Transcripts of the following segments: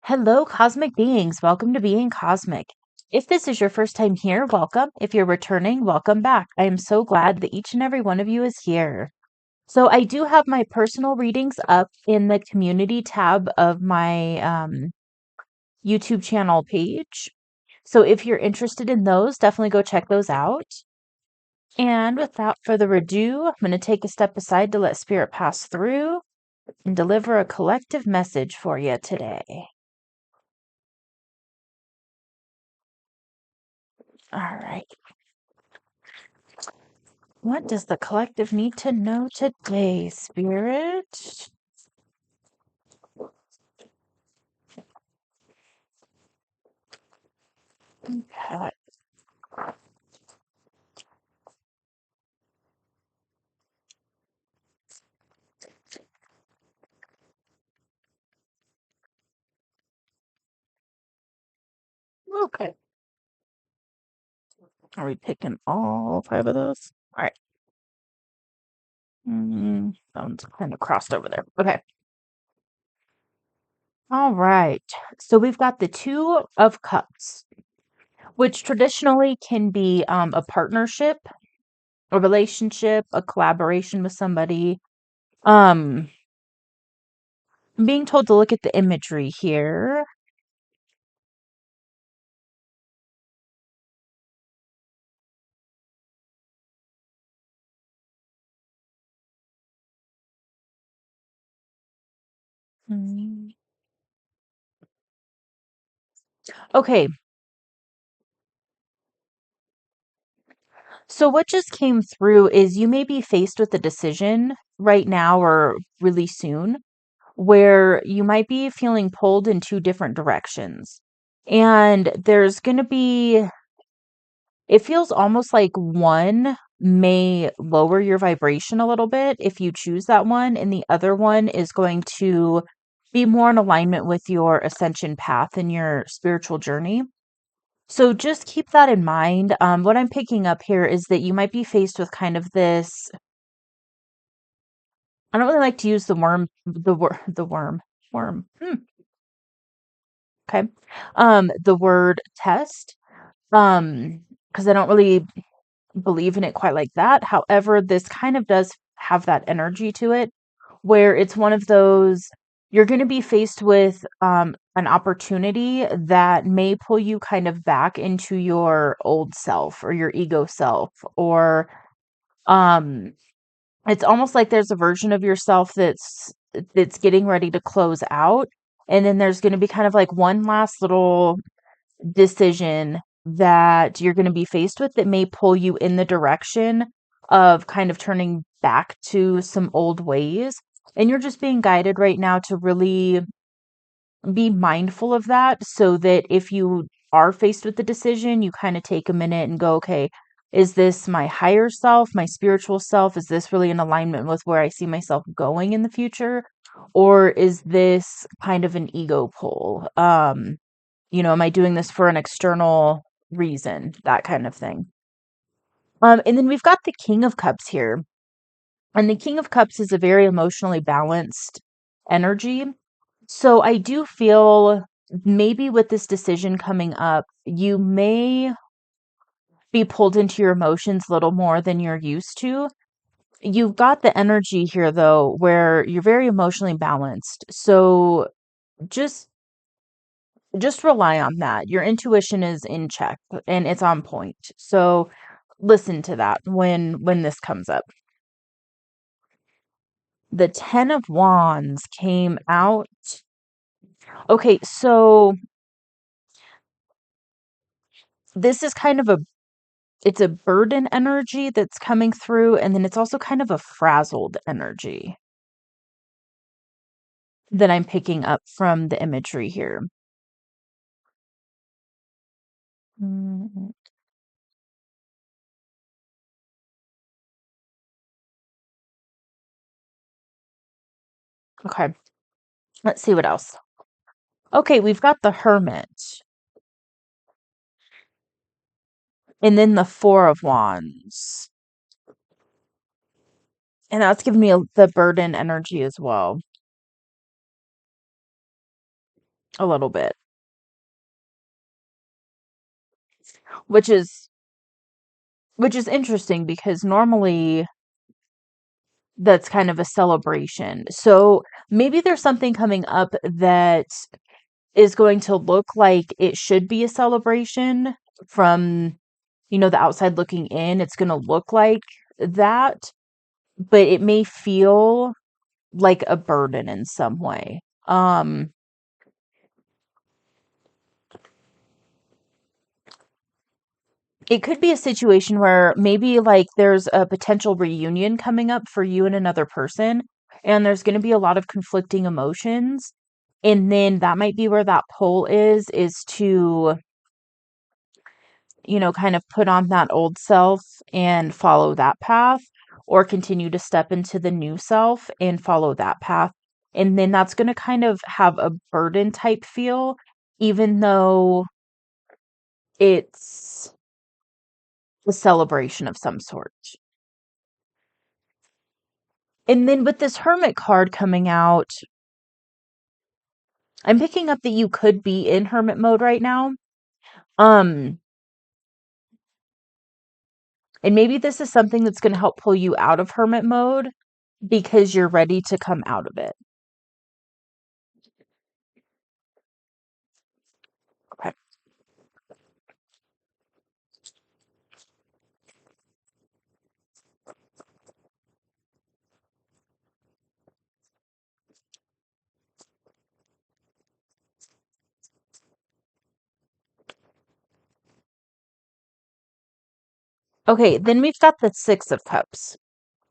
Hello, cosmic beings. Welcome to Being Cosmic. If this is your first time here, welcome. If you're returning, welcome back. I am so glad that each and every one of you is here. So, I do have my personal readings up in the community tab of my YouTube channel page. So, if you're interested in those, definitely go check those out. And without further ado, I'm going to take a step aside to let Spirit pass through and deliver a collective message for you today. All right. What does the collective need to know today, Spirit? Okay. Okay. Are we picking all five of those? All right. That one's kind of crossed over there. Okay. All right. So we've got the Two of Cups, which traditionally can be a partnership, a relationship, a collaboration with somebody. Um, I'm being told to look at the imagery here. Mm. Okay, so what just came through is you may be faced with a decision right now or really soon where you might be feeling pulled in two different directions. And there's going to be, it feels almost like one may lower your vibration a little bit if you choose that one, and the other one is going to be more in alignment with your ascension path and your spiritual journey. So just keep that in mind. What I'm picking up here is that you might be faced with kind of this. I don't really like to use the worm, the worm. Okay. The word test. Because I don't really believe in it quite like that. However, this kind of does have that energy to it, where it's one of those. You're going to be faced with an opportunity that may pull you kind of back into your old self or your ego self, or um it's almost like there's a version of yourself that's getting ready to close out, and then there's going to be kind of like one last little decision that you're going to be faced with that may pull you in the direction of kind of turning back to some old ways, and you're just being guided right now to really be mindful of that, so that if you are faced with the decision, you kind of take a minute and go, okay, is this my higher self, my spiritual self? Is this really in alignment with where I see myself going in the future? Or is this kind of an ego pull? Am I doing this for an external reason? That kind of thing. And then we've got the King of Cups here. And the King of Cups is a very emotionally balanced energy. So I do feel maybe with this decision coming up, you may be pulled into your emotions a little more than you're used to. You've got the energy here though, where you're very emotionally balanced. So just just rely on that. Your intuition is in check and it's on point. So listen to that when this comes up. The 10 of Wands came out. Okay, so this is kind of it's a burden energy that's coming through, and then it's also kind of a frazzled energy that I'm picking up from the imagery here. Mm, okay, let's see what else. Okay, we've got the Hermit, and then the Four of Wands, and that's giving me the burden energy as well. a little bit, which is interesting because normally that's kind of a celebration. So maybe there's something coming up that is going to look like it should be a celebration from, the outside looking in. It's going to look like that, but it may feel like a burden in some way. It could be a situation where maybe like there's a potential reunion coming up for you and another person, and there's going to be a lot of conflicting emotions. And then that might be where that pull is to, kind of put on that old self and follow that path, or continue to step into the new self and follow that path. And then that's going to kind of have a burden type feel, even though it's a celebration of some sort. And then with this hermit card coming out, I'm picking up that you could be in hermit mode right now. Um, and maybe this is something that's going to help pull you out of hermit mode because you're ready to come out of it. Okay. Okay, then we've got the Six of Cups.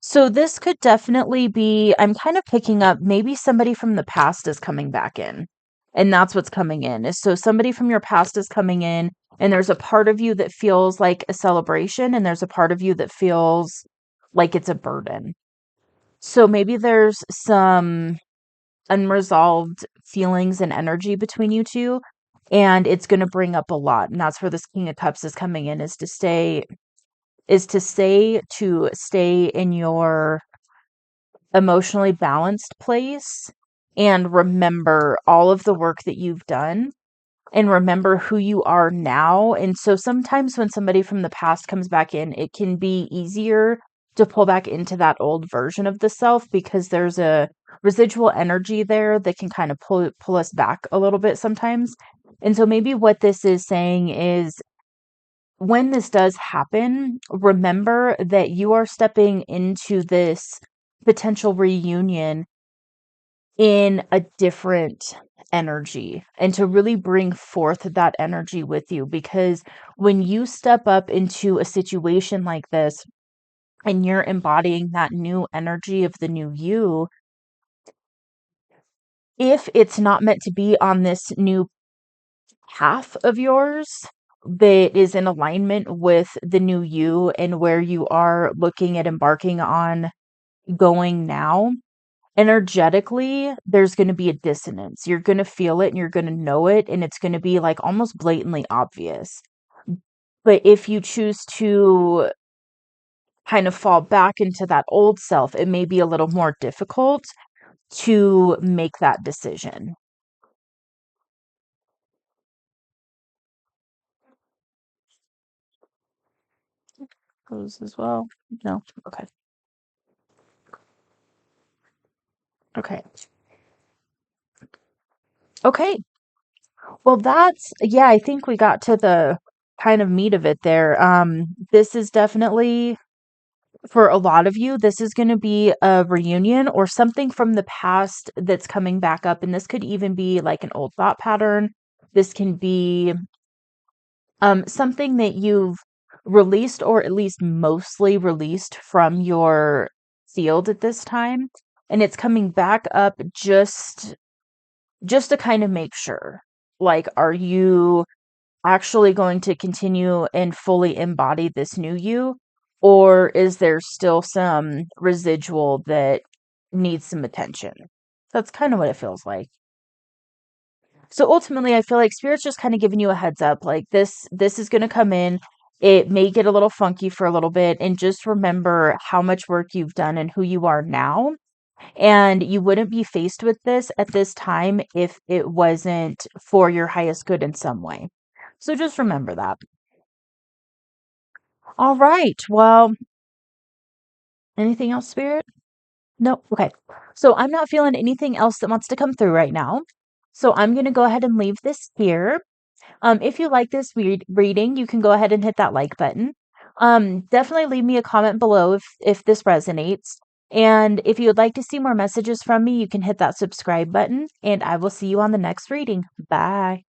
So this could definitely be, I'm kind of picking up maybe somebody from the past is coming back in. And that's what's coming in. Is so somebody from your past is coming in, and there's a part of you that feels like a celebration, and there's a part of you that feels like it's a burden. So maybe there's some unresolved feelings and energy between you two, and it's going to bring up a lot. And that's where this King of Cups is coming in, is to stay in your emotionally balanced place and remember all of the work that you've done and remember who you are now. And so sometimes when somebody from the past comes back in, it can be easier to pull back into that old version of the self because there's a residual energy there that can kind of pull us back a little bit sometimes. And so maybe what this is saying is when this does happen, remember that you are stepping into this potential reunion in a different energy, and to really bring forth that energy with you, because when you step up into a situation like this and you're embodying that new energy of the new you, if it's not meant to be on this new path of yours that is in alignment with the new you and where you are looking at embarking on going now, energetically, there's going to be a dissonance. You're going to feel it and you're going to know it, and it's going to be like almost blatantly obvious. But if you choose to kind of fall back into that old self, it may be a little more difficult to make that decision. Those as well. No. Okay. Okay. Okay. Well, yeah, I think we got to the kind of meat of it there. This is definitely, for a lot of you, this is going to be a reunion or something from the past that's coming back up. And this could even be like an old thought pattern. This can be something that you've released, or at least mostly released from your field at this time. And it's coming back up just to kind of make sure. Like, are you actually going to continue and fully embody this new you? Or is there still some residual that needs some attention? That's kind of what it feels like. So ultimately, I feel like Spirit's just kind of giving you a heads up. Like this is going to come in. It may get a little funky for a little bit. And just remember how much work you've done and who you are now. And you wouldn't be faced with this at this time if it wasn't for your highest good in some way. So just remember that. All right. Well, anything else, Spirit? No. Okay. So I'm not feeling anything else that wants to come through right now. So I'm going to go ahead and leave this here. If you like this reading, you can go ahead and hit that like button. Definitely leave me a comment below if this resonates. And if you would like to see more messages from me, you can hit that subscribe button. And I will see you on the next reading. Bye.